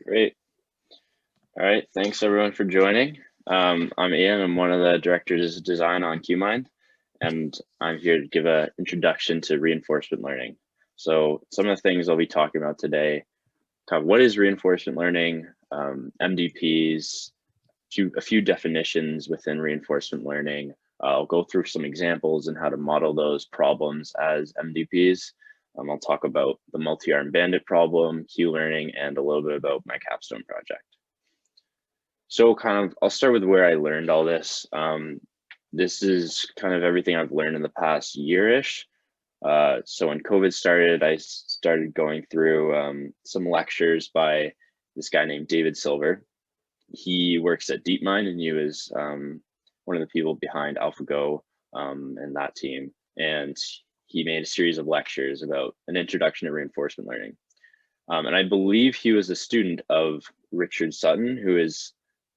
Great. All right. Thanks everyone for joining. I'm Ian. I'm one of the directors of design on QMind, and I'm here to give an introduction to reinforcement learning. So some of the things I'll be talking about today, kind of what is reinforcement learning, MDPs, a few definitions within reinforcement learning. I'll go through some examples and how to model those problems as MDPs. I'll talk about the multi-arm bandit problem, Q-learning, and a little bit about my Capstone project. So I'll start with where I learned all this. This is kind of everything I've learned in the past year-ish. So when COVID started, I started going through some lectures by this guy named David Silver. He works at DeepMind, and he was one of the people behind AlphaGo and that team. And he made a series of lectures about an introduction to reinforcement learning. And I believe he was a student of Richard Sutton, who is,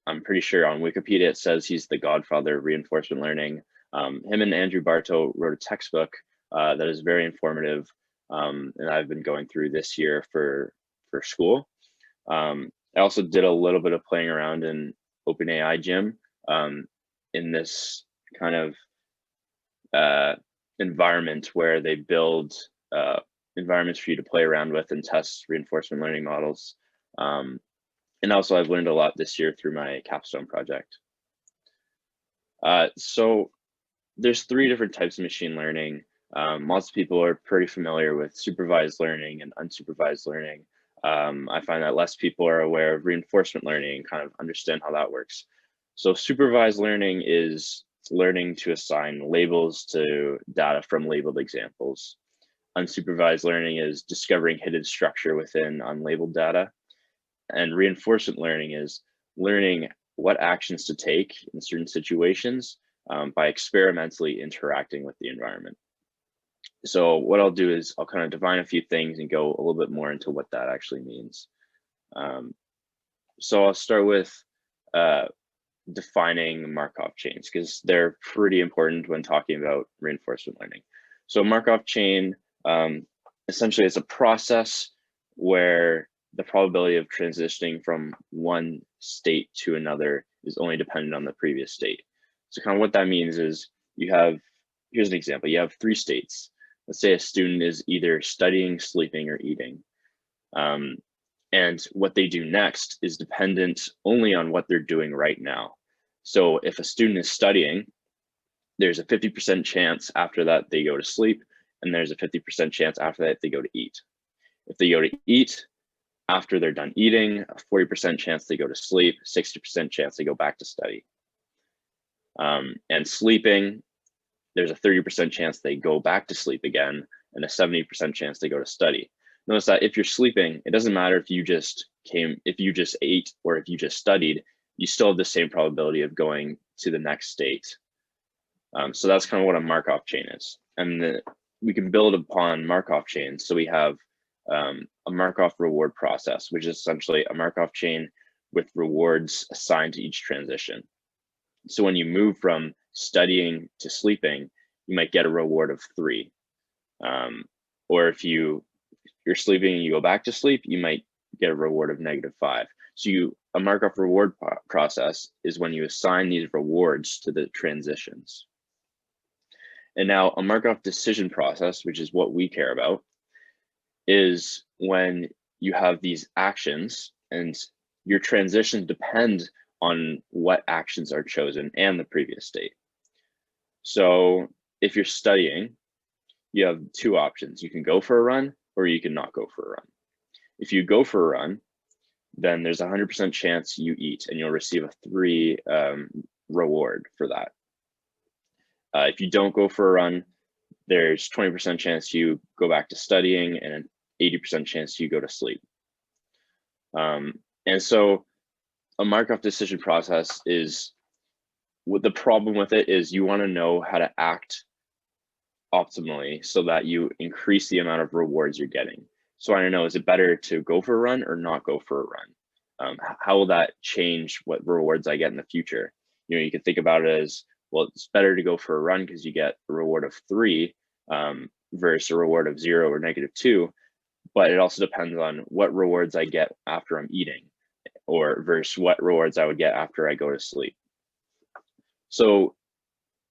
I'm pretty sure on Wikipedia, it says he's the godfather of reinforcement learning. Him and Andrew Barto wrote a textbook that is very informative, and I've been going through this year for school. I also did a little bit of playing around in OpenAI Gym in this kind of environment where they build environments for you to play around with and test reinforcement learning models. And also I've learned a lot this year through my Capstone project. So there's 3 different types of machine learning. Lots of people are pretty familiar with supervised learning and unsupervised learning. I find that less people are aware of reinforcement learning and kind of understand how that works. So supervised learning is learning to assign labels to data from labeled examples. Unsupervised learning is discovering hidden structure within unlabeled data. And reinforcement learning is learning what actions to take in certain situations by experimentally interacting with the environment. So what I'll do is I'll kind of define a few things and go a little bit more into what that actually means. So I'll start with defining Markov chains, because they're pretty important when talking about reinforcement learning. So Markov chain essentially is a process where the probability of transitioning from one state to another is only dependent on the previous state. So kind of what that means is here's an example, you have 3 states. Let's say a student is either studying, sleeping, or eating. And what they do next is dependent only on what they're doing right now. So if a student is studying, there's a 50% chance after that they go to sleep, and there's a 50% chance after that they go to eat. If they go to eat, after they're done eating, a 40% chance they go to sleep, 60% chance they go back to study. And sleeping, there's a 30% chance they go back to sleep again, and a 70% chance they go to study. Notice that if you're sleeping, it doesn't matter if you just ate or if you just studied, you still have the same probability of going to the next state. So that's kind of what a Markov chain is. And we can build upon Markov chains. So we have a Markov reward process, which is essentially a Markov chain with rewards assigned to each transition. So when you move from studying to sleeping, you might get a reward of 3. Or if you're sleeping and you go back to sleep, you might get a reward of -5. So a Markov reward process is when you assign these rewards to the transitions. And now a Markov decision process, which is what we care about, is when you have these actions and your transitions depend on what actions are chosen and the previous state. So if you're studying, you have 2 options. You can go for a run or you can not go for a run. If you go for a run, then there's a 100% chance you eat and you'll receive a 3 reward for that. If you don't go for a run, there's 20% chance you go back to studying and an 80% chance you go to sleep. And so a Markov decision process is, what the problem with it is, you want to know how to act optimally so that you increase the amount of rewards you're getting. So I don't know, is it better to go for a run or not go for a run? How will that change what rewards I get in the future? You can think about it as, well, it's better to go for a run because you get a reward of 3 versus a reward of 0 or -2. But it also depends on what rewards I get after I'm eating. or versus what rewards I would get after I go to sleep. So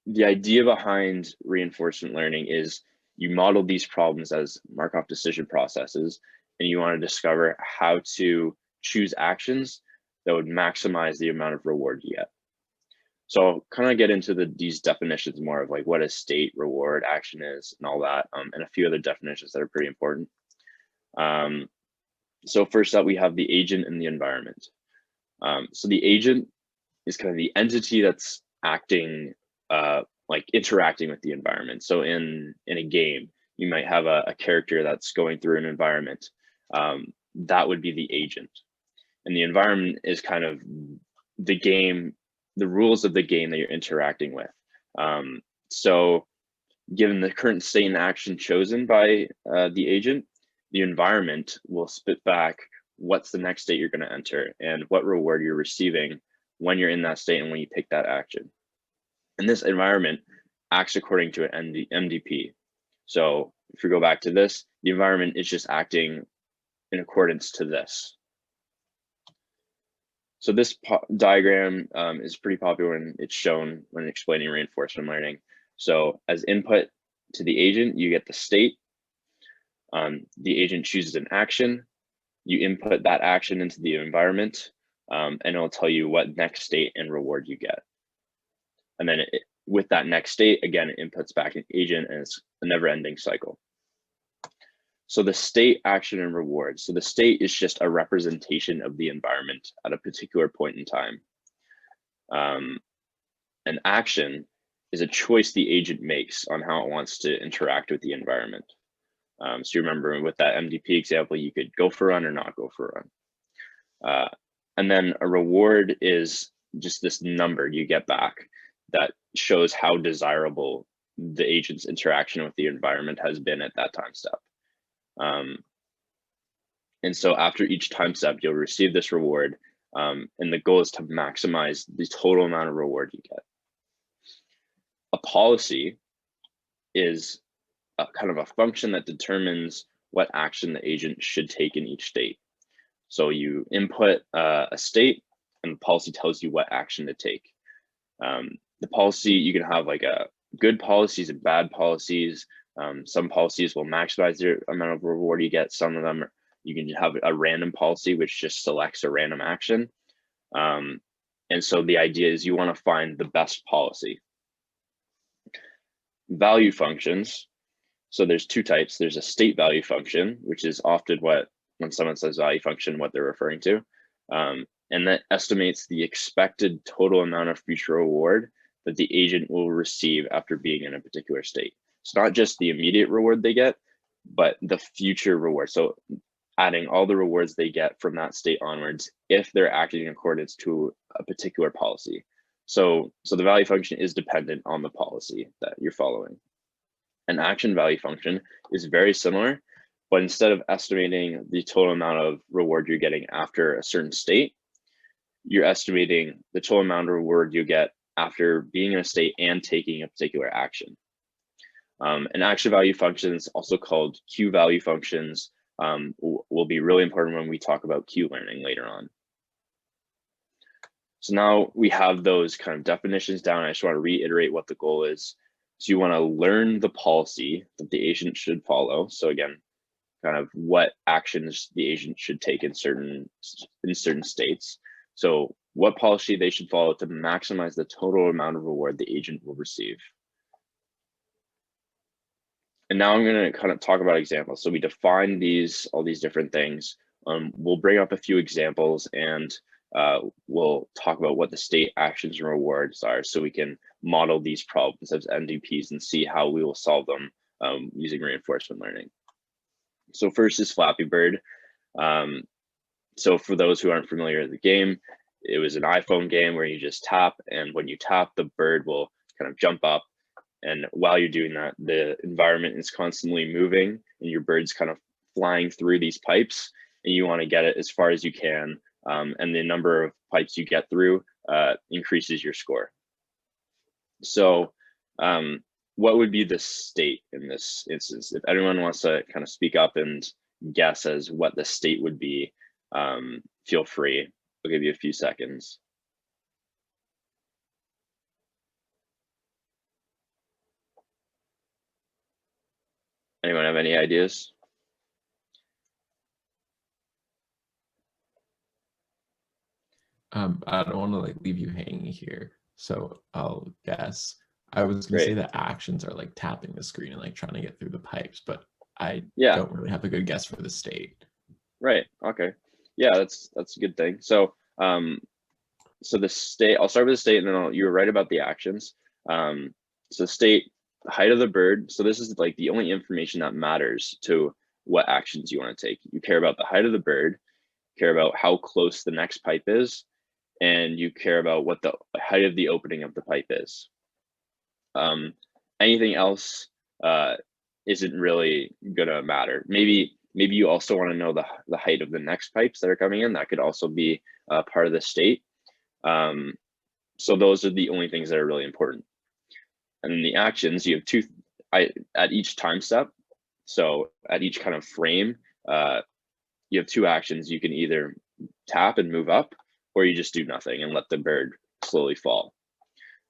the idea behind reinforcement learning is you model these problems as Markov decision processes, and you want to discover how to choose actions that would maximize the amount of reward you get. So I'll kind of get into these definitions more of like what a state, reward, action is, and all that, and a few other definitions that are pretty important. So first up, we have the agent and the environment. So the agent is kind of the entity that's acting, like interacting with the environment. So in a game, you might have a character that's going through an environment. That would be the agent. And the environment is kind of the game, the rules of the game that you're interacting with. So given the current state and action chosen by the agent, the environment will spit back what's the next state you're going to enter and what reward you're receiving when you're in that state and when you take that action. And this environment acts according to an MDP. So if we go back to this, the environment is just acting in accordance to this. So this diagram is pretty popular and it's shown when explaining reinforcement learning. So as input to the agent, you get the state. The agent chooses an action. You input that action into the environment, and it'll tell you what next state and reward you get. And then with that next state, again, it inputs back an agent, and it's a never-ending cycle. So the state, action, and reward. So the state is just a representation of the environment at a particular point in time. An action is a choice the agent makes on how it wants to interact with the environment. So you remember with that MDP example, you could go for a run or not go for a run. And then a reward is just this number you get back that shows how desirable the agent's interaction with the environment has been at that time step. And so after each time step, you'll receive this reward, and the goal is to maximize the total amount of reward you get. A policy is kind of a function that determines what action the agent should take in each state. So you input a state, and the policy tells you what action to take. The policy, you can have like good policies and bad policies. Some policies will maximize the amount of reward you get. Some of them, you can have a random policy, which just selects a random action. And so the idea is you want to find the best policy. Value functions. So there's two types. There's a state value function, which is often when someone says value function, what they're referring to. And that estimates the expected total amount of future reward that the agent will receive after being in a particular state. It's not just the immediate reward they get, but the future reward. So adding all the rewards they get from that state onwards, if they're acting in accordance to a particular policy. So the value function is dependent on the policy that you're following. An action value function is very similar, but instead of estimating the total amount of reward you're getting after a certain state, you're estimating the total amount of reward you get after being in a state and taking a particular action. And action value functions, also called Q value functions, will be really important when we talk about Q learning later on. So now we have those kind of definitions down. I just want to reiterate what the goal is. So you want to learn the policy that the agent should follow. So again, kind of what actions the agent should take in certain states. So what policy they should follow to maximize the total amount of reward the agent will receive. And now I'm going to kind of talk about examples. So we define all these different things. We'll bring up a few examples, and we'll talk about what the state, actions, and rewards are, so we can model these problems as MDPs and see how we will solve them using reinforcement learning. So first is Flappy Bird. So for those who aren't familiar with the game, it was an iPhone game where you just tap, and when you tap, the bird will kind of jump up. And while you're doing that, the environment is constantly moving, and your bird's kind of flying through these pipes, and you want to get it as far as you can. And the number of pipes you get through increases your score. So what would be the state in this instance? If anyone wants to kind of speak up and guess as what the state would be, feel free. I'll give you a few seconds. Anyone have any ideas? I don't want to like leave you hanging here, so I'll guess. I was gonna say Great. that actions are like tapping the screen and like trying to get through the pipes, but I Yeah, don't really have a good guess for the state. right. Okay. Yeah, that's a good thing. So the state, I'll start with the state and then you were right about the actions. So state, the height of the bird. So this is like the only information that matters to what actions you want to take. You care about the height of the bird, care about how close the next pipe is, and you care about what the height of the opening of the pipe is. Anything else isn't really gonna matter. Maybe you also want to know the height of the next pipes that are coming in. That could also be part of the state. So those are the only things that are really important. And then the actions, you have two at each time step. So at each kind of frame, you have two actions. You can either tap and move up, or you just do nothing and let the bird slowly fall.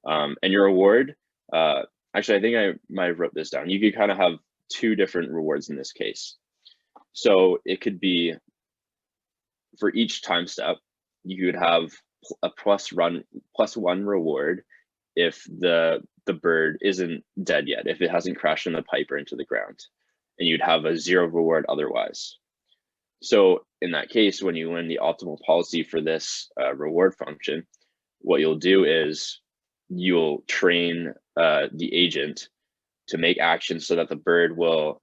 And your reward, actually, I think I might have wrote this down. You could kind of have two different rewards in this case. So it could be for each time step, you could have a +1 reward if the bird isn't dead yet, if it hasn't crashed in the pipe or into the ground, and you'd have a 0 reward otherwise. So in that case, when you win the optimal policy for this reward function, what you'll do is you'll train the agent to make actions so that the bird will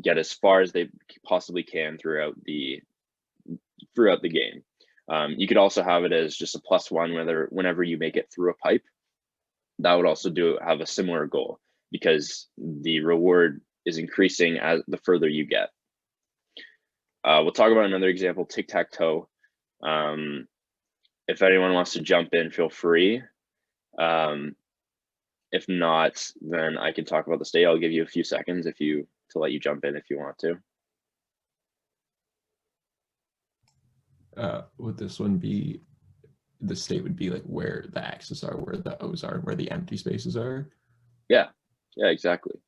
get as far as they possibly can throughout the game. You could also have it as just a +1 whenever you make it through a pipe. That would also have a similar goal because the reward is increasing as the further you get. We'll talk about another example, tic-tac-toe. If anyone wants to jump in, feel free. If not, then I can talk about the state. I'll give you a few seconds to let you jump in if you want to. Would this one be, the state would be like where the X's are, where the O's are, where the empty spaces are? Yeah, exactly.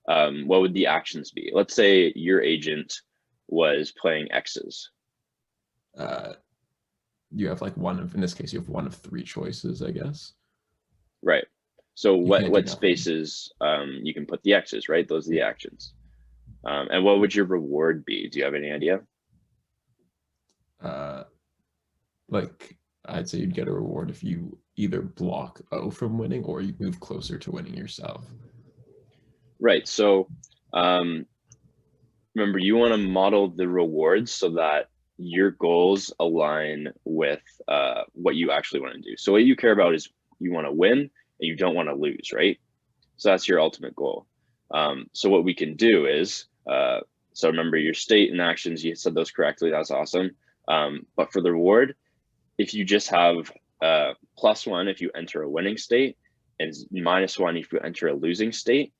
What would the actions be? Let's say your agent was playing X's. You have like in this case, you have one of 3 choices, I guess. Right. So You can't do what nothing. spaces you can put the X's, right? Those are the actions. And what would your reward be? Do you have any idea? Like I'd say you'd get a reward if you either block O from winning or you move closer to winning yourself. Right. So remember, you want to model the rewards so that your goals align with what you actually want to do. So what you care about is you want to win and you don't want to lose, right? So that's your ultimate goal. So what we can do is, so remember your state and actions, you said those correctly, that's awesome. But for the reward, if you just have +1 if you enter a winning state, and -1 if you enter a losing state,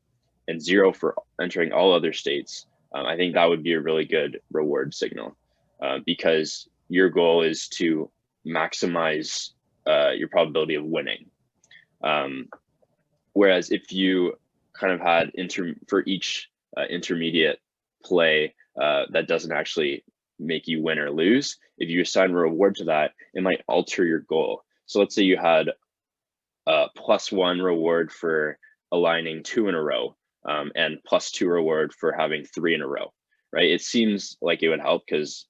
and 0 for entering all other states, I think that would be a really good reward signal because your goal is to maximize your probability of winning. Whereas if you kind of had for each intermediate play that doesn't actually make you win or lose, if you assign a reward to that, it might alter your goal. So let's say you had a +1 reward for aligning 2 in a row and +2 reward for having 3 in a row, right? It seems like it would help because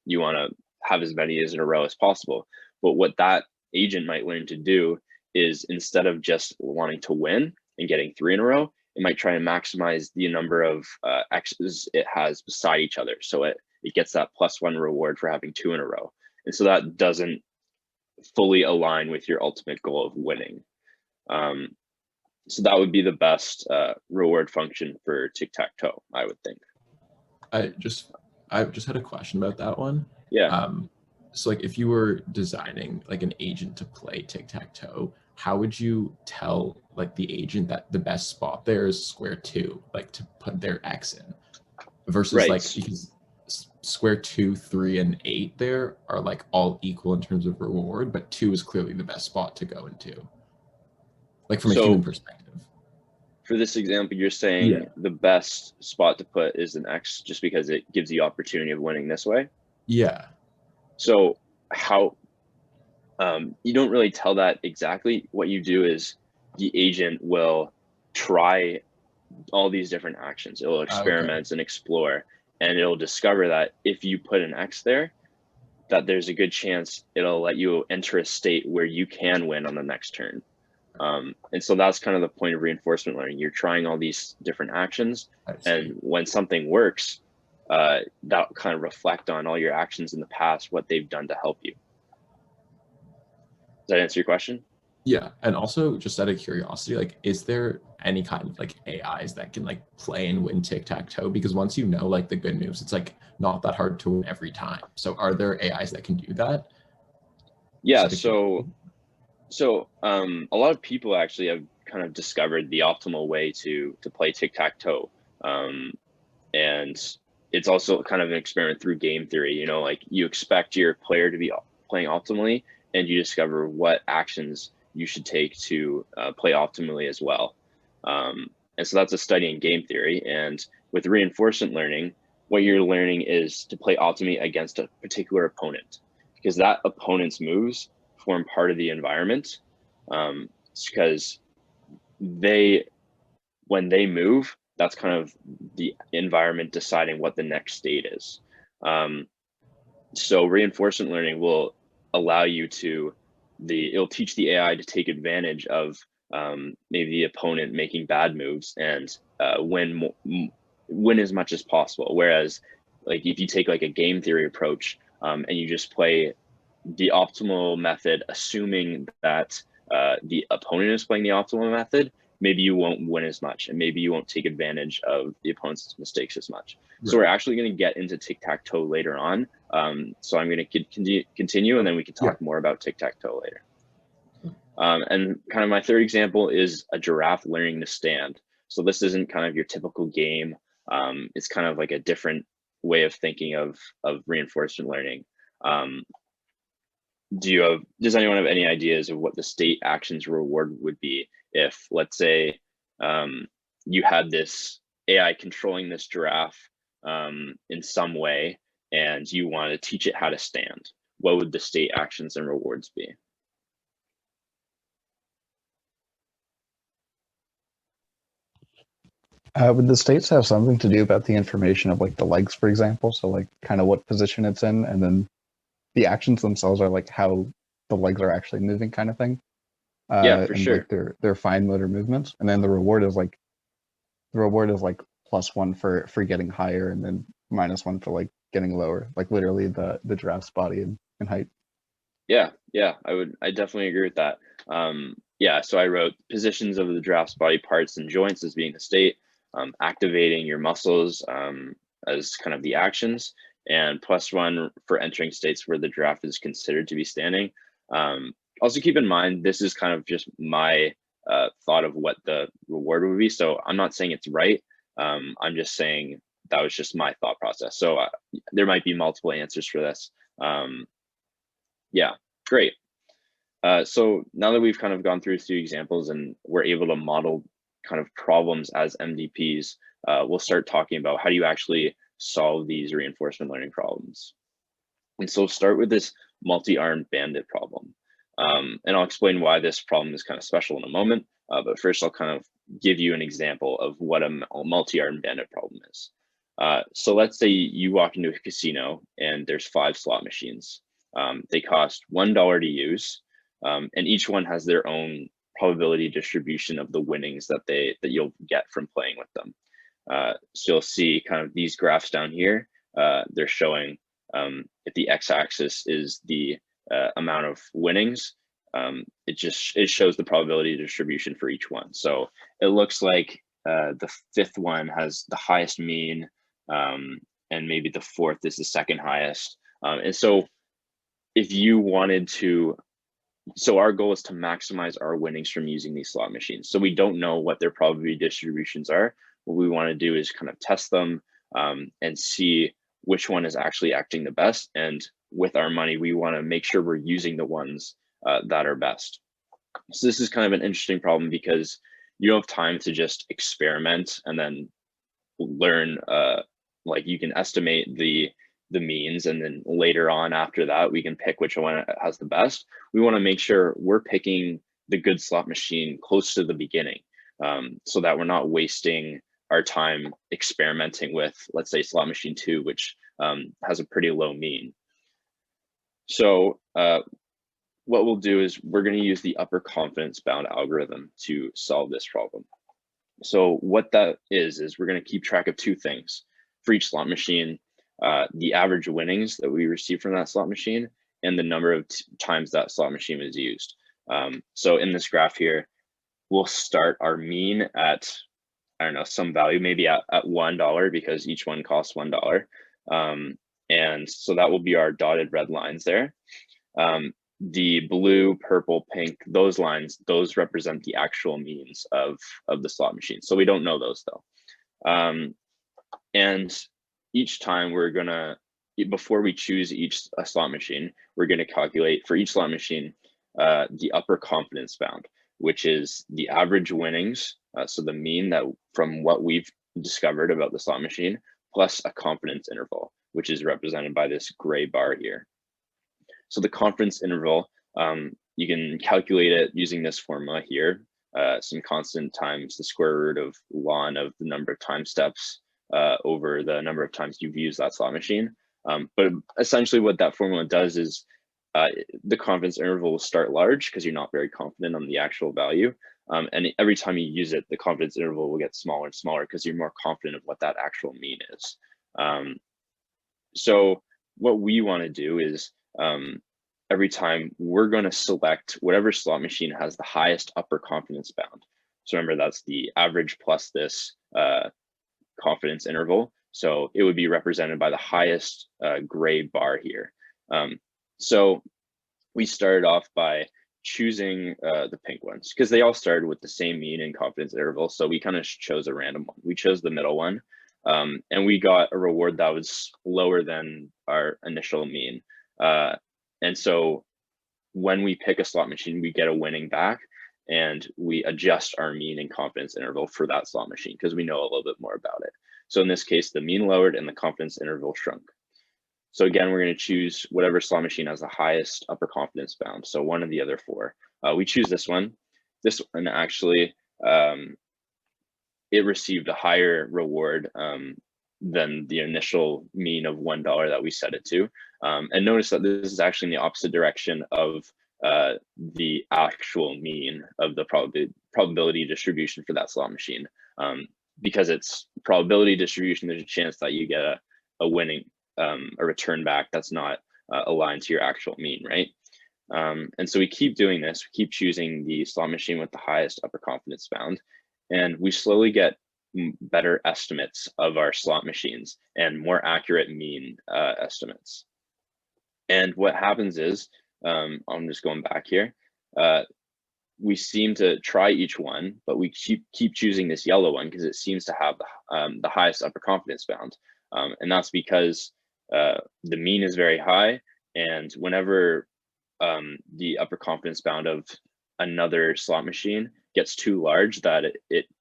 you want to have as many as in a row as possible. But what that agent might learn to do is instead of just wanting to win and getting 3 in a row, it might try and maximize the number of X's it has beside each other. So it gets that +1 reward for having 2 in a row. And so that doesn't fully align with your ultimate goal of winning. So that would be the best reward function for tic-tac-toe, I would think. I just had a question about that one. Yeah. So like if you were designing like an agent to play tic-tac-toe, how would you tell like the agent that the best spot there is square 2, like to put their X in, versus Right. like, because square 2, 3, and 8 there are like all equal in terms of reward, but 2 is clearly the best spot to go into, like from a human So perspective. for this example, you're Yeah. saying the best spot to put is an X just because it gives the opportunity of winning this way. Yeah. So how you don't really tell that exactly. What you do is the agent will try all these different actions. It'll Okay. experiment and explore, and it'll discover that if you put an X there, that there's a good chance it'll let you enter a state where you can win on the next turn. And so that's kind of the point of reinforcement learning. You're trying all these different actions, I and see. when something works, that kind of reflect on all your actions in the past, what they've done to help you. Does that answer your question? Yeah, and also just out of curiosity, like, is there any kind of like AIs that can like play and win tic-tac-toe? Because once you know like the good moves, it's like not that hard to win every time. So are there AIs that can do that? Just Yeah. out of curiosity. So a lot of people actually have kind of discovered the optimal way to play tic-tac-toe. And it's also kind of an experiment through game theory. You know, like you expect your player to be playing optimally, and you discover what actions you should take to play optimally as well. And so that's a study in game theory. And with reinforcement learning, what you're learning is to play optimally against a particular opponent, because that opponent's moves form part of the environment. Because they, when they move, that's kind of the environment deciding what the next state is. So reinforcement learning will allow you to it'll teach the AI to take advantage of maybe the opponent making bad moves and win as much as possible. Whereas, like if you take like a game theory approach and you just play the optimal method, assuming that the opponent is playing the optimal method, maybe you won't win as much, and maybe you won't take advantage of the opponent's mistakes as much. So we're Right. actually going to get into tic-tac-toe later on. So I'm going to continue, and then we can Yeah. talk more about tic-tac-toe later. And kind of my third example is a giraffe learning to stand. So this isn't kind of your typical game. It's kind of like a different way of thinking of reinforcement learning. Does anyone have any ideas of what the state actions reward would be if, let's say, you had this AI controlling this giraffe in some way, and you want to teach it how to stand? What would the state actions and rewards be? Would the states have something to do about the information of like the legs, for example? So like kind of what position it's in, and then the actions themselves are like how the legs are actually moving, kind of thing. Yeah, for And sure. like their fine motor movements, and then the reward is like +1 for getting higher, and then -1 for like getting lower, like literally the giraffe's body and height. Yeah, I definitely agree with that. Yeah, so I wrote positions of the giraffe's body parts and joints as being the state, activating your muscles as kind of the actions, and +1 for entering states where the giraffe is considered to be standing. Also keep in mind, this is kind of just my thought of what the reward would be. So I'm not saying it's right. I'm just saying that was just my thought process. So there might be multiple answers for this. Yeah, great. So now that we've kind of gone through a few examples and we're able to model kind of problems as MDPs, we'll start talking about how do you actually solve these reinforcement learning problems. And so start with this multi-armed bandit problem. And I'll explain why this problem is kind of special in a moment. But first, I'll kind of give you an example of what a multi-armed bandit problem is. So let's say you walk into a casino and there's 5 slot machines. They cost $1 to use, and each one has their own probability distribution of the winnings that you'll get from playing with them. So you'll see kind of these graphs down here. They're showing if the x-axis is the amount of winnings, it shows the probability distribution for each one. So it looks like the 5th one has the highest mean, and maybe the 4th is the second highest. And so if you wanted to, so our goal is to maximize our winnings from using these slot machines. So we don't know what their probability distributions are. What we want to do is kind of test them and see which one is actually acting the best. And with our money, we want to make sure we're using the ones that are best. So this is kind of an interesting problem because you don't have time to just experiment and then learn, like you can estimate the means, and then later on after that, we can pick which one has the best. We want to make sure we're picking the good slot machine close to the beginning, so that we're not wasting our time experimenting with, let's say, slot machine 2, which has a pretty low mean. So what we'll do is we're going to use the upper confidence bound algorithm to solve this problem. So what that is we're going to keep track of two things for each slot machine: the average winnings that we receive from that slot machine and the number of times that slot machine was used. So in this graph here, we'll start our mean at, I don't know, some value, maybe at $1, because each one costs $1. And so that will be our dotted red lines there. The blue, purple, pink, those lines, those represent the actual means of the slot machine. So we don't know those though. And each time we're gonna, before we choose each slot machine, we're gonna calculate for each slot machine the upper confidence bound, which is the average winnings, so the mean that from what we've discovered about the slot machine, plus a confidence interval, which is represented by this gray bar here. So the confidence interval, you can calculate it using this formula here, some constant times the square root of ln of the number of time steps over the number of times you've used that slot machine. But essentially what that formula does is the confidence interval will start large because you're not very confident on the actual value. And every time you use it, the confidence interval will get smaller and smaller because you're more confident of what that actual mean is. So what we want to do is every time we're going to select whatever slot machine has the highest upper confidence bound. So remember, that's the average plus this confidence interval. So it would be represented by the highest gray bar here. So we started off by choosing the pink ones because they all started with the same mean and confidence interval. So we kind of chose a random one. We chose the middle one, and we got a reward that was lower than our initial mean. And so when we pick a slot machine, we get a winning back, and we adjust our mean and confidence interval for that slot machine because we know a little bit more about it. So in this case, the mean lowered and the confidence interval shrunk. So again, we're going to choose whatever slot machine has the highest upper confidence bound. So one of the other four. We choose this one. This one actually, it received a higher reward than the initial mean of $1 that we set it to. And notice that this is actually in the opposite direction of the actual mean of the probability distribution for that slot machine. Because it's probability distribution, there's a chance that you get a winning, a return back that's not aligned to your actual mean, right? And so we keep doing this. We keep choosing the slot machine with the highest upper confidence bound, and we slowly get better estimates of our slot machines and more accurate mean estimates. And what happens is, I'm just going back here, we seem to try each one, but we keep choosing this yellow one because it seems to have the highest upper confidence bound. And that's because the mean is very high, and whenever the upper confidence bound of another slot machine gets too large that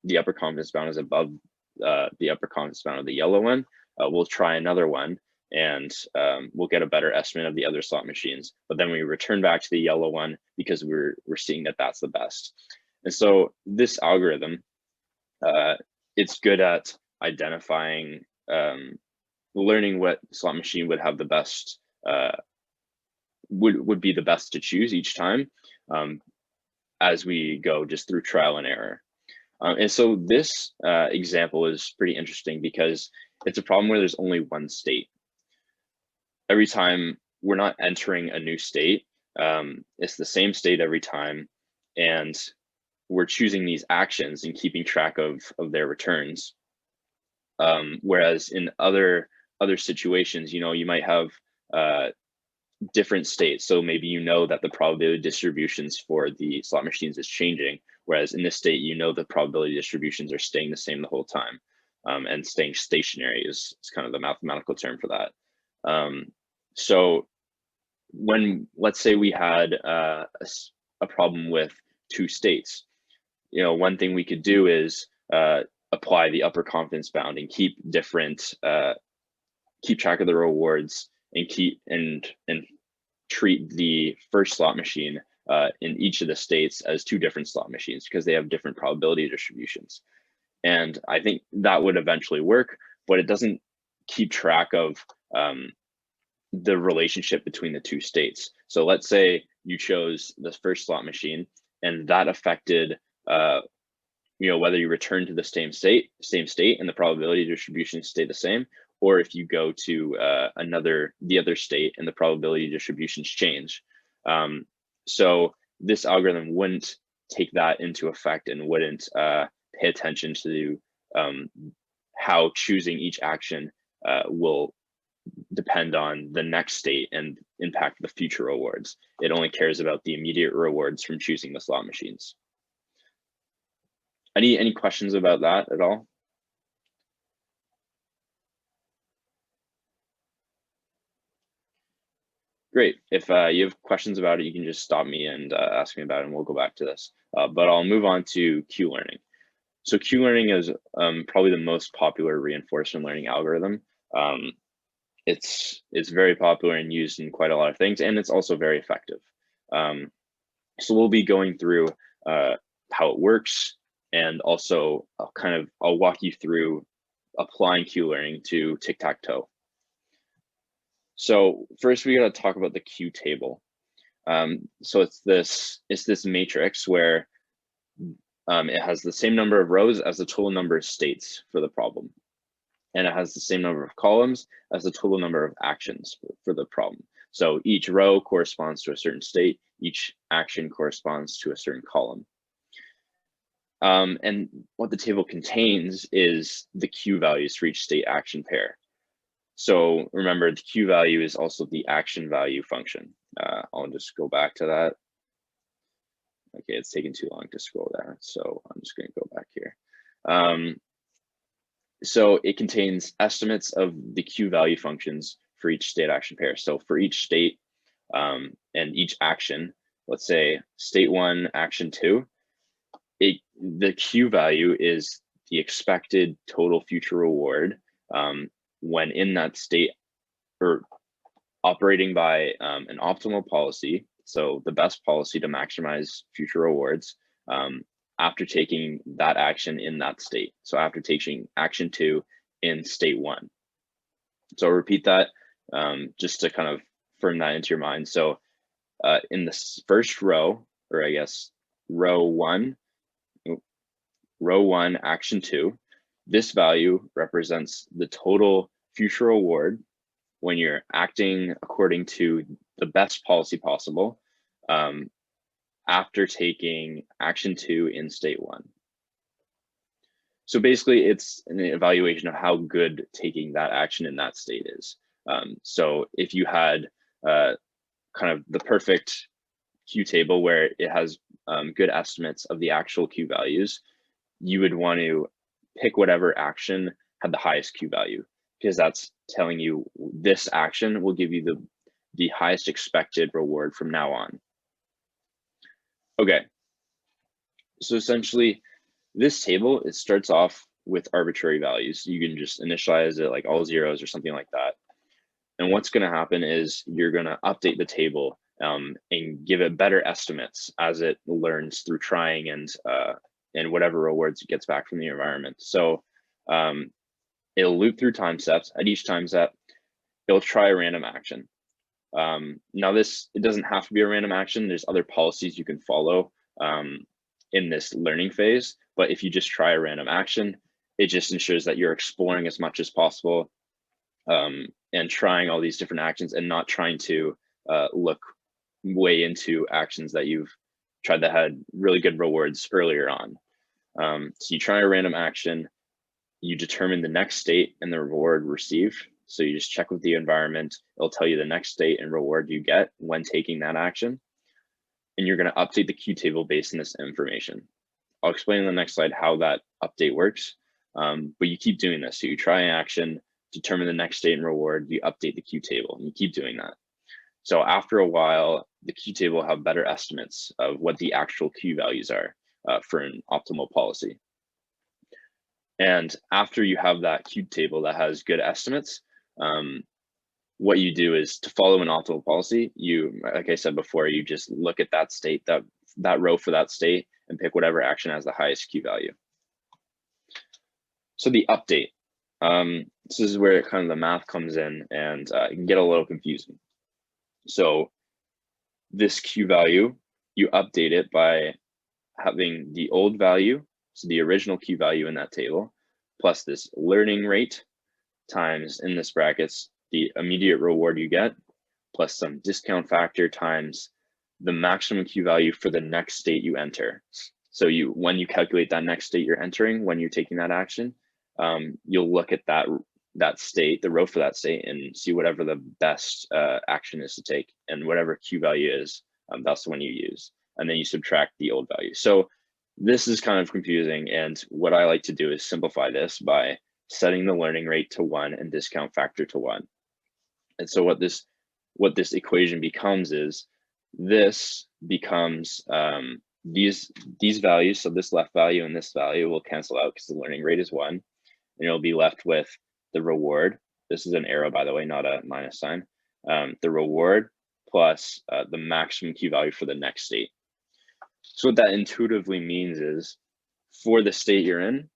the upper confidence bound is above the upper confidence bound of the yellow one, we'll try another one, and we'll get a better estimate of the other slot machines. But then we return back to the yellow one because we're seeing that that's the best. And so this algorithm, it's good at identifying, learning what slot machine would have the best, would be the best to choose each time, as we go just through trial and error. And so this example is pretty interesting because it's a problem where there's only one state. Every time we're not entering a new state, it's the same state every time, and we're choosing these actions and keeping track of their returns. Whereas in other situations, you might have different states. So maybe you know that the probability distributions for the slot machines is changing, whereas in this state, the probability distributions are staying the same the whole time. and staying stationary is kind of the mathematical term for that. So when, let's say we had a problem with two states, one thing we could do is apply the upper confidence bound and keep track of the rewards and treat the first slot machine in each of the states as two different slot machines because they have different probability distributions. And I think that would eventually work, but it doesn't keep track of the relationship between the two states. So let's say you chose the first slot machine and that affected whether you return to the same state and the probability distribution stay the same, or if you go to the other state and the probability distributions change. So this algorithm wouldn't take that into effect and wouldn't pay attention to how choosing each action will depend on the next state and impact the future rewards. It only cares about the immediate rewards from choosing the slot machines. Any questions about that at all? Great. If you have questions about it, you can just stop me and ask me about it, and we'll go back to this. But I'll move on to Q-learning. So Q-learning is probably the most popular reinforcement learning algorithm. It's very popular and used in quite a lot of things, and it's also very effective. So we'll be going through how it works, and also I'll walk you through applying Q-learning to tic-tac-toe. So first we got to talk about the Q table. So it's this matrix where it has the same number of rows as the total number of states for the problem. And it has the same number of columns as the total number of actions for the problem. So each row corresponds to a certain state, each action corresponds to a certain column. And what the table contains is the Q values for each state action pair. So remember, the Q value is also the action value function. I'll just go back to that. Okay, it's taking too long to scroll there, so I'm just going to go back here. So it contains estimates of the Q value functions for each state action pair. So for each state and each action, let's say state 1, action 2, the Q value is the expected total future reward when in that state or operating by an optimal policy. So the best policy to maximize future rewards after taking that action in that state. So after taking action 2 in state 1. So I'll repeat that just to kind of firm that into your mind. So in this first row, or I guess row 1, action 2, this value represents the total future reward when you're acting according to the best policy possible after taking action 2 in state 1. So basically it's an evaluation of how good taking that action in that state is. So if you had kind of the perfect Q table where it has good estimates of the actual Q values, you would want to pick whatever action had the highest Q value, because that's telling you this action will give you the highest expected reward from now on. Okay, so essentially this table, it starts off with arbitrary values. You can just initialize it like all zeros or something like that. And what's going to happen is you're going to update the table and give it better estimates as it learns through trying and whatever rewards it gets back from the environment. So it'll loop through time steps. At each time step, it'll try a random action. Now it doesn't have to be a random action. There's other policies you can follow in this learning phase. But if you just try a random action, it just ensures that you're exploring as much as possible and trying all these different actions and not trying to look way into actions that you've tried that had really good rewards earlier on. So you try a random action, you determine the next state and the reward received. So you just check with the environment. It'll tell you the next state and reward you get when taking that action. And you're going to update the Q table based on this information. I'll explain in the next slide how that update works. But you keep doing this. So you try an action, determine the next state and reward, you update the queue table, and you keep doing that. So after a while, the queue table will have better estimates of what the actual queue values are for an optimal policy. And after you have that queue table that has good estimates, what you do is, to follow an optimal policy, you, like I said before, you just look at that state, that row for that state, and pick whatever action has the highest queue value. So the update, this is where kind of the math comes in, and it can get a little confusing. So this queue value, you update it by having the old value, so the original queue value in that table, plus this learning rate times, in this brackets, the immediate reward you get, plus some discount factor times the maximum queue value for the next state you enter. So when you calculate that next state you're entering, when you're taking that action, you'll look at that state, the row for that state, and see whatever the best action is to take, and whatever queue value is, that's the one you use. And then you subtract the old value. So this is kind of confusing, and what I like to do is simplify this by setting the learning rate to 1 and discount factor to 1. And so what this equation becomes is, this becomes these values, so this left value and this value will cancel out because the learning rate is 1, and you'll be left with the reward. This is an arrow, by the way, not a minus sign. The reward plus the maximum queue value for the next state. So what that intuitively means is, for the state you're in,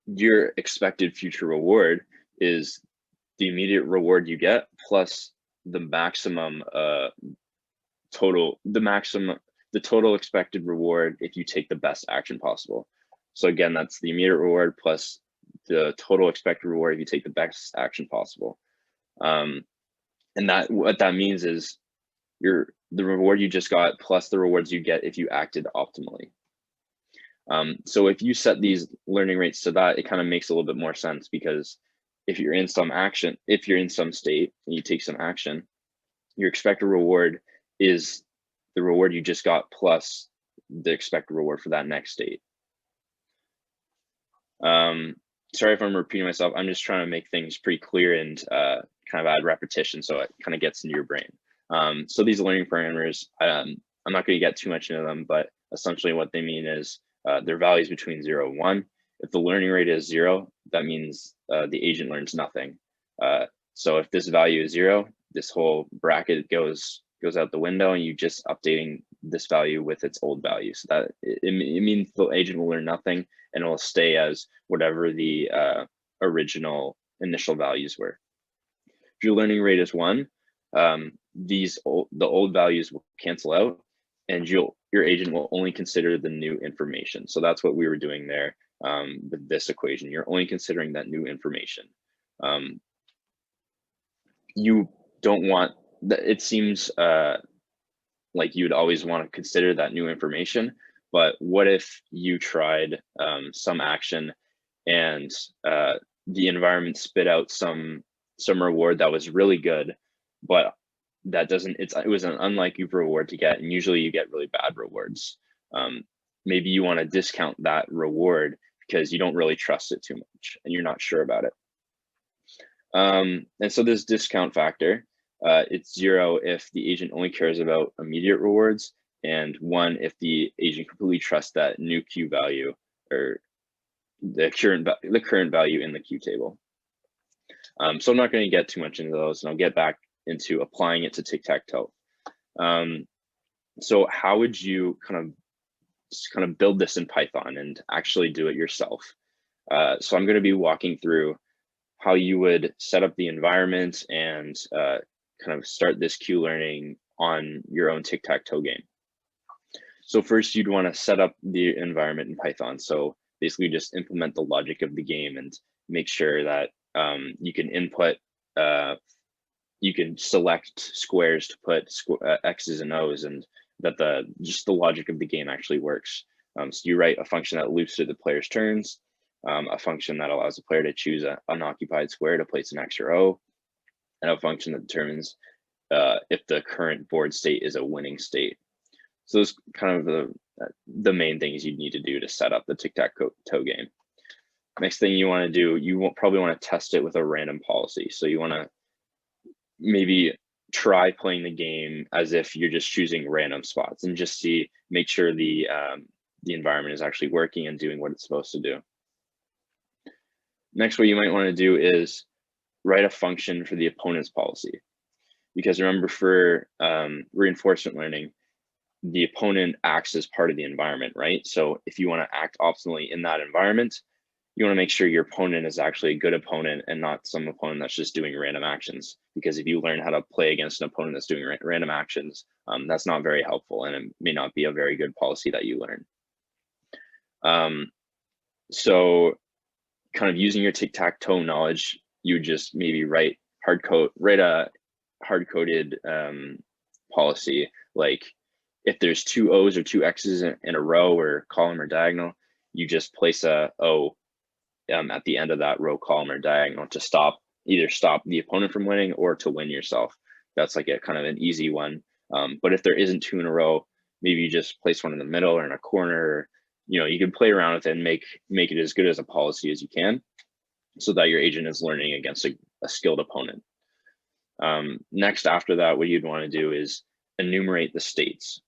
your expected future reward is the immediate reward you get plus the maximum the total expected reward if you take the best action possible. So again, that's the immediate reward plus the total expected reward if you take the best action possible. And what that means is the reward you just got plus the rewards you get if you acted optimally. So if you set these learning rates to that, it kind of makes a little bit more sense, because if you're in some state and you take some action, your expected reward is the reward you just got plus the expected reward for that next state. Sorry if I'm repeating myself. I'm just trying to make things pretty clear and kind of add repetition so it kind of gets into your brain. So these learning parameters, I'm not going to get too much into them, but essentially what they mean is their values between 0 and 1. If the learning rate is 0, that means the agent learns nothing. So if this value is 0, this whole bracket goes out the window, and you just updating this value with its old value. So that it means the agent will learn nothing, and it will stay as whatever the original initial values were. If your learning rate is 1, the old values will cancel out, and your agent will only consider the new information. So that's what we were doing there with this equation. You're only considering that new information. You don't want that. It seems like you'd always want to consider that new information, but what if you tried some action and the environment spit out some reward that was really good, but that it was an unlikely reward to get, and usually you get really bad rewards. Maybe you want to discount that reward because you don't really trust it too much and you're not sure about it. And so this discount factor, it's 0 if the agent only cares about immediate rewards, and 1 if the agent completely trusts that new queue value or the current value in the queue table. So I'm not going to get too much into those, and I'll get back into applying it to tic-tac-toe. So how would you kind of build this in Python and actually do it yourself? So I'm going to be walking through how you would set up the environment and kind of start this queue learning on your own tic-tac-toe game. So first, you'd want to set up the environment in Python. So basically just implement the logic of the game and make sure that you can input, you can select squares to put X's and O's, and that just the logic of the game actually works. So you write a function that loops through the player's turns, a function that allows the player to choose an unoccupied square to place an X or O, and a function that determines if the current board state is a winning state. So those kind of the main things you need to do to set up the tic-tac-toe game. Next thing you want to do, you won't probably want to test it with a random policy. So you want to maybe try playing the game as if you're just choosing random spots and just make sure the environment is actually working and doing what it's supposed to do. Next, what you might want to do is write a function for the opponent's policy. Because remember, for reinforcement learning, the opponent acts as part of the environment, right? So if you want to act optimally in that environment, you want to make sure your opponent is actually a good opponent and not some opponent that's just doing random actions. Because if you learn how to play against an opponent that's doing random actions, that's not very helpful, and it may not be a very good policy that you learn. So kind of using your tic-tac-toe knowledge, you would just maybe write a hard-coded policy, like if there's two O's or two X's in a row or column or diagonal, you just place a O at the end of that row, column, or diagonal to either stop the opponent from winning or to win yourself. That's like a kind of an easy one. But if there isn't two in a row, maybe you just place one in the middle or in a corner. Or, you can play around with it and make it as good as a policy as you can, so that your agent is learning against a skilled opponent. Next, after that, what you'd want to do is enumerate the states.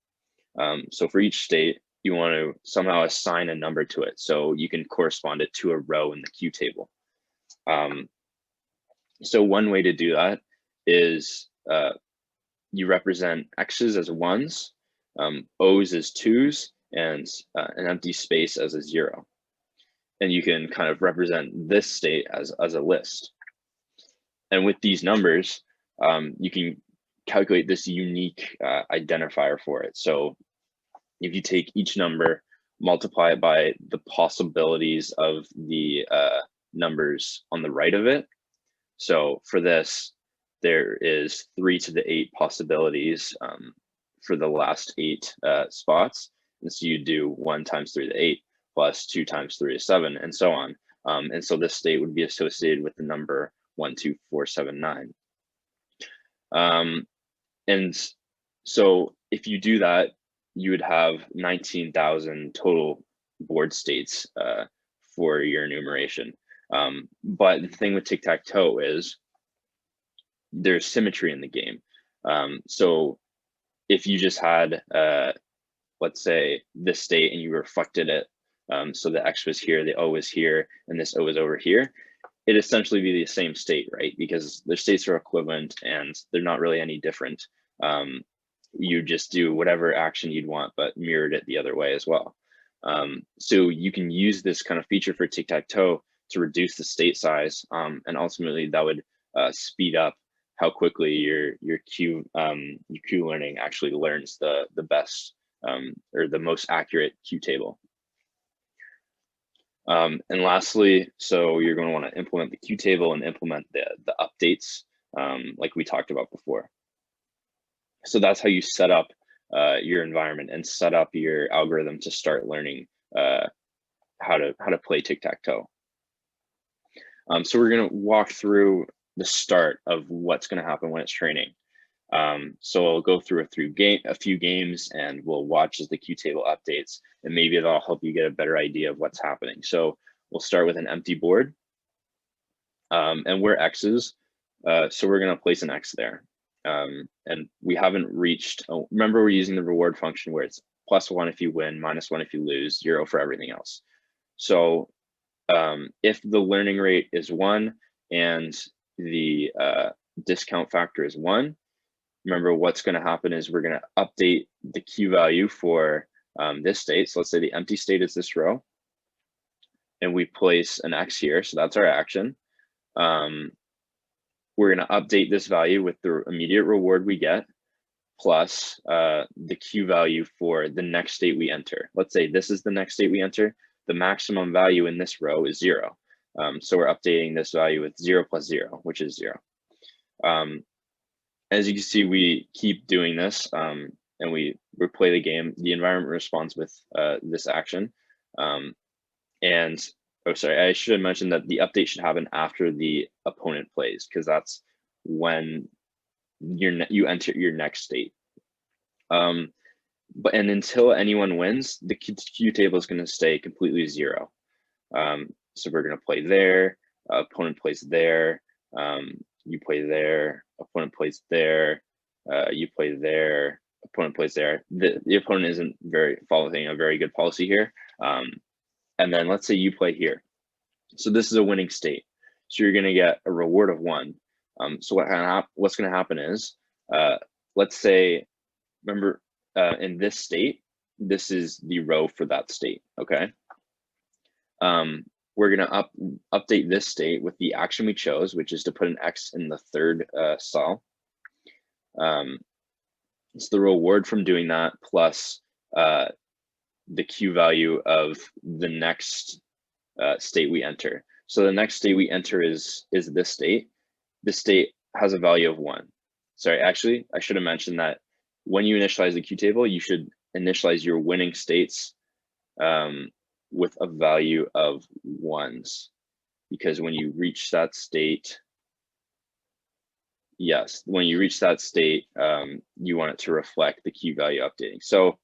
So for each state, you want to somehow assign a number to it, so you can correspond it to a row in the Q table. So one way to do that is you represent X's as ones, O's as twos, and an empty space as a 0. And you can kind of represent this state as a list. And with these numbers, you can calculate this unique identifier for it. So if you take each number, multiply it by the possibilities of the numbers on the right of it. So for this, there is 3 to the 8 possibilities for the last 8 spots. And so you do 1 times 3 to the 8 plus 2 times 3 to 7, and so on. And so this state would be associated with the number 1, 2, 4, 7, 9. And so if you do that, you would have 19,000 total board states for your enumeration. But the thing with tic-tac-toe is there's symmetry in the game. So if you just had, let's say, this state and you reflected it, so the X was here, the O was here, and this O is over here, it'd essentially be the same state, right? Because the states are equivalent and they're not really any different. You just do whatever action you'd want, but mirrored it the other way as well. So you can use this kind of feature for tic-tac-toe to reduce the state size, and ultimately that would speed up how quickly your Q learning actually learns the best or the most accurate Q table. And lastly, so you're going to want to implement the Q table and implement the updates like we talked about before. So that's how you set up your environment and set up your algorithm to start learning how to play tic-tac-toe. So we're going to walk through the start of what's going to happen when it's training. So I'll go through a few games and we'll watch as the Q table updates, and maybe that'll help you get a better idea of what's happening. So we'll start with an empty board, and we're X's. So we're going to place an X there. And we haven't reached, remember, we're using the reward function where it's +1 if you win, -1 if you lose, 0 for everything else. So if the learning rate is 1 and the discount factor is 1, remember what's going to happen is we're going to update the Q value for this state. So let's say the empty state is this row, and we place an X here. So that's our action. We're going to update this value with the immediate reward we get, plus the Q value for the next state we enter. Let's say this is the next state we enter. The maximum value in this row is 0. So we're updating this value with 0 plus 0, which is 0. As you can see, we keep doing this, and we replay the game. The environment responds with this action. Oh, sorry, I should have mentioned that the update should happen after the opponent plays, because that's when you enter your next state. And until anyone wins, the Q table is going to stay completely 0. So we're going to play there, opponent plays there, you play there, opponent plays there, you play there, opponent plays there. The opponent isn't following a very good policy here. And then let's say you play here. So this is a winning state. So you're going to get a reward of 1. So what's going to happen is, let's say, remember, in this state, this is the row for that state, okay? We're going to update this state with the action we chose, which is to put an X in the third cell. It's the reward from doing that plus the Q value of the next state we enter. So the next state we enter is this state. This state has a value of 1. Sorry, actually, I should have mentioned that when you initialize the Q table, you should initialize your winning states with a value of 1s, because when you reach that state, yes, when you reach that state, you want it to reflect the Q value updating. So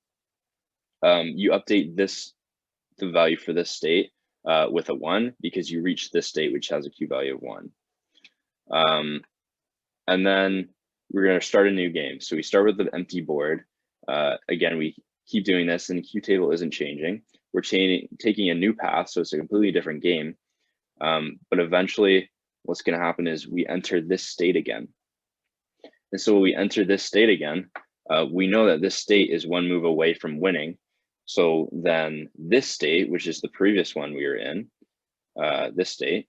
you update the value for this state with a 1 because you reach this state, which has a Q value of 1. And then we're going to start a new game. So we start with the empty board. Again, we keep doing this and the Q table isn't changing. We're taking a new path, so it's a completely different game. But eventually what's going to happen is we enter this state again. And so when we enter this state again, we know that this state is 1 move away from winning. So then this state, which is the previous one we were in, this state.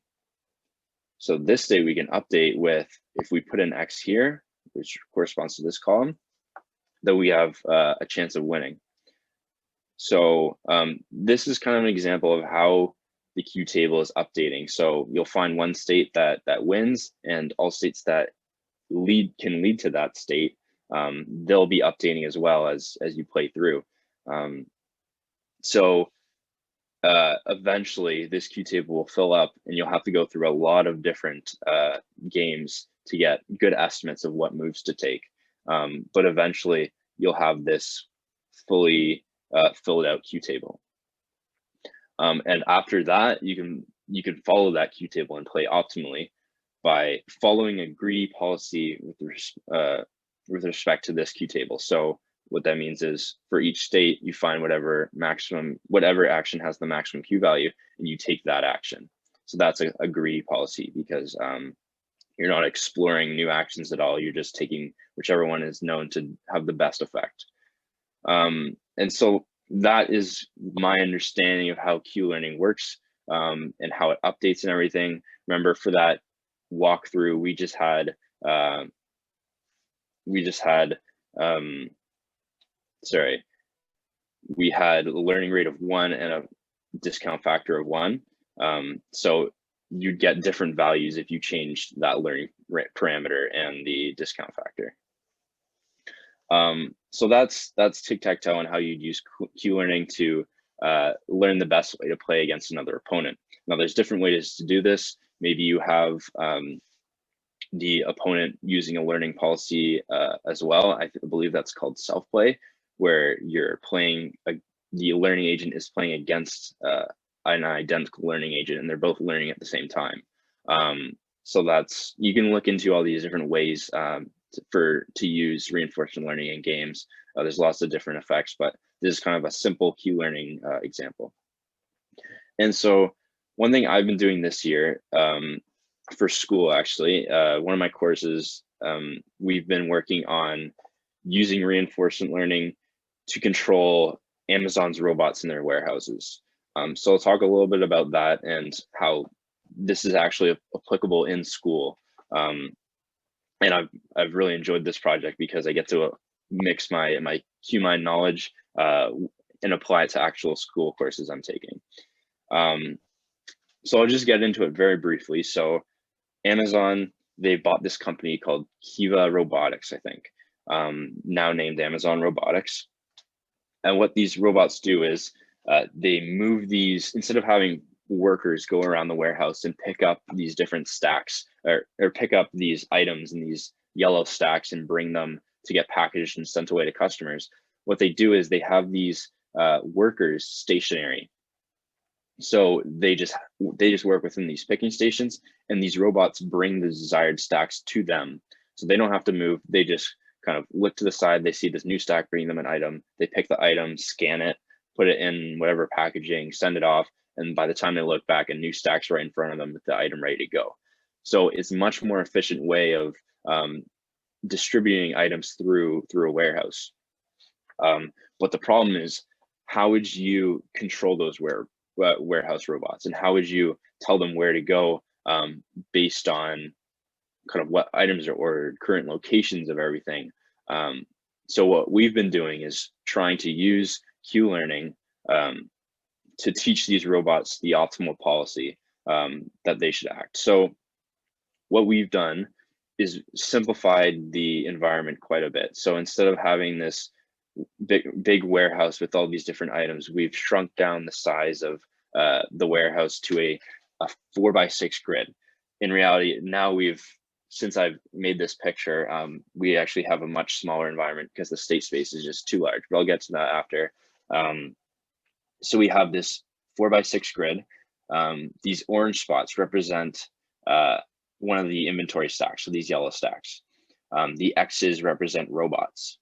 So this state we can update with, if we put an X here, which corresponds to this column, that we have a chance of winning. So this is kind of an example of how the Q table is updating. So you'll find one state that wins, and all states that can lead to that state, they'll be updating as well as you play through. So eventually this Q table will fill up, and you'll have to go through a lot of different games to get good estimates of what moves to take. But eventually you'll have this fully filled out Q table. And after that, you can follow that Q table and play optimally by following a greedy policy with respect to this Q table. So what that means is for each state, you find whatever action has the maximum Q value, and you take that action. So that's a greedy policy, because you're not exploring new actions at all. You're just taking whichever one is known to have the best effect. And so that is my understanding of how Q learning works, and how it updates and everything. Remember, for that walkthrough, we just had we had a learning rate of 1 and a discount factor of 1. So you'd get different values if you changed that learning rate parameter and the discount factor. So that's tic-tac-toe and how you'd use Q learning to learn the best way to play against another opponent. Now, there's different ways to do this. Maybe you have the opponent using a learning policy as well. I believe that's called self-play, where you're playing, the learning agent is playing against an identical learning agent, and they're both learning at the same time. So you can look into all these different ways to use reinforcement learning in games. There's lots of different effects, but this is kind of a simple Q learning example. And so one thing I've been doing this year for school, actually, one of my courses, we've been working on using reinforcement learning to control Amazon's robots in their warehouses. So I'll talk a little bit about that and how this is actually applicable in school. And I've really enjoyed this project because I get to mix my QMind knowledge and apply it to actual school courses I'm taking. So I'll just get into it very briefly. So Amazon, they bought this company called Kiva Robotics, I think, now named Amazon Robotics. And what these robots do is they move these, instead of having workers go around the warehouse and pick up these different stacks or pick up these items in these yellow stacks and bring them to get packaged and sent away to customers. What they do is they have these workers stationary. So they just work within these picking stations, and these robots bring the desired stacks to them. So they don't have to move. They just kind of look to the side. They see this new stack, bring them an item. They pick the item, scan it, put it in whatever packaging, send it off. And by the time they look back, a new stack's right in front of them with the item ready to go. So it's a much more efficient way of distributing items through a warehouse. But the problem is, how would you control those warehouse robots, and how would you tell them where to go based on kind of what items are ordered, current locations of everything? So what we've been doing is trying to use Q learning to teach these robots the optimal policy that they should act. So what we've done is simplified the environment quite a bit. So instead of having this big warehouse with all these different items, we've shrunk down the size of the warehouse to a 4x6 grid. In reality, now since I've made this picture, we actually have a much smaller environment because the state space is just too large, but I'll get to that after. So we have this 4x6 grid. These orange spots represent one of the inventory stacks, so these yellow stacks. The X's represent robots.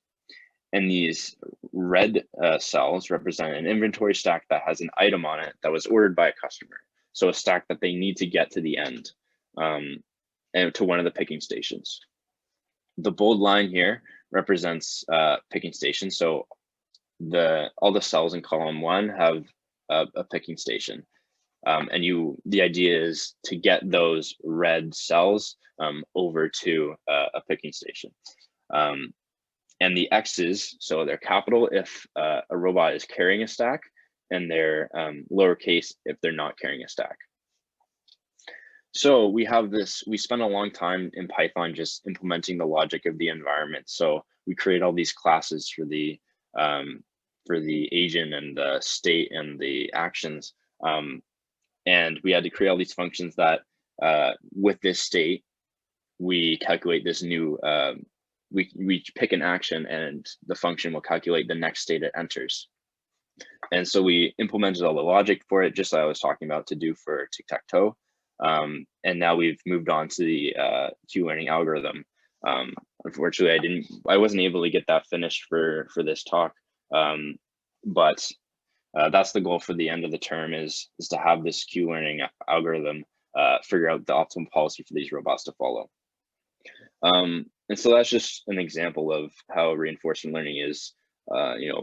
And these red cells represent an inventory stack that has an item on it that was ordered by a customer. So a stack that they need to get to the end and to one of the picking stations. The bold line here represents picking station. So all the cells in column 1 have a picking station. And the idea is to get those red cells over to a picking station. And the X's, so they're capital if a robot is carrying a stack, and they're lowercase if they're not carrying a stack. So we spent a long time in Python just implementing the logic of the environment. So we create all these classes for the agent and the state and the actions. And we had to create all these functions that with this state, we calculate this new, we pick an action and the function will calculate the next state it enters. And so we implemented all the logic for it, just like I was talking about, to do for tic-tac-toe. And now we've moved on to the Q learning algorithm. Unfortunately, I wasn't able to get that finished for this talk, but that's the goal for the end of the term is to have this Q learning algorithm figure out the optimal policy for these robots to follow. And so that's just an example of how reinforcement learning is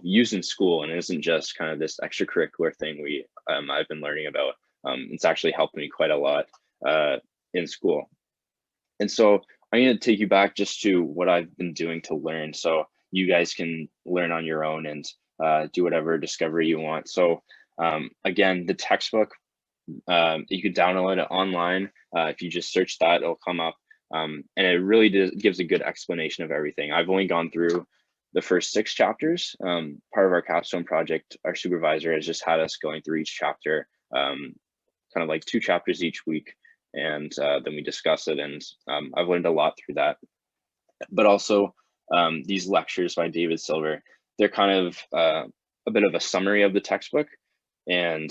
used in school, and it isn't just kind of this extracurricular thing I've been learning about. It's actually helped me quite a lot in school. And so I'm going to take you back just to what I've been doing to learn, so you guys can learn on your own and do whatever discovery you want. So again, the textbook, you could download it online. If you just search that, it'll come up. And it really gives a good explanation of everything. I've only gone through the first 6 chapters. Part of our Capstone project, our supervisor has just had us going through each chapter, kind of like 2 chapters each week. And then we discuss it. And I've learned a lot through that. But also these lectures by David Silver, they're kind of a bit of a summary of the textbook, and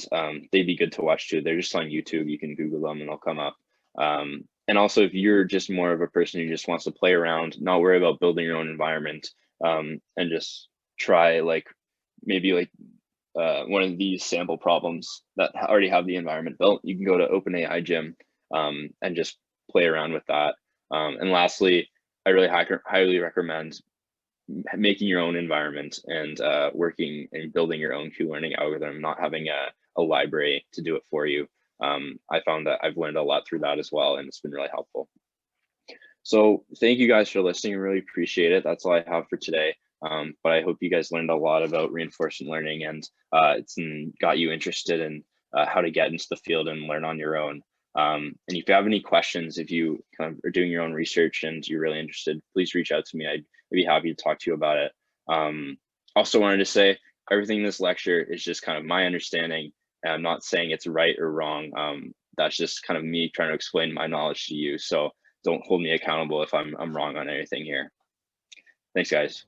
they'd be good to watch too. They're just on YouTube. You can Google them and they'll come up. And also, if you're just more of a person who just wants to play around, not worry about building your own environment, and just try maybe one of these sample problems that already have the environment built, you can go to OpenAI Gym and just play around with that. And lastly, I really highly recommend making your own environment and working and building your own Q learning algorithm, not having a library to do it for you. I found that I've learned a lot through that as well, and it's been really helpful. So thank you guys for listening. I really appreciate it. That's all I have for today. But I hope you guys learned a lot about reinforcement learning, and it's got you interested in how to get into the field and learn on your own. And if you have any questions, if you kind of are doing your own research and you're really interested, please reach out to me. I'd be happy to talk to you about it. Also wanted to say everything in this lecture is just kind of my understanding. And I'm not saying it's right or wrong. That's just kind of me trying to explain my knowledge to you. So don't hold me accountable if I'm wrong on anything here. Thanks, guys.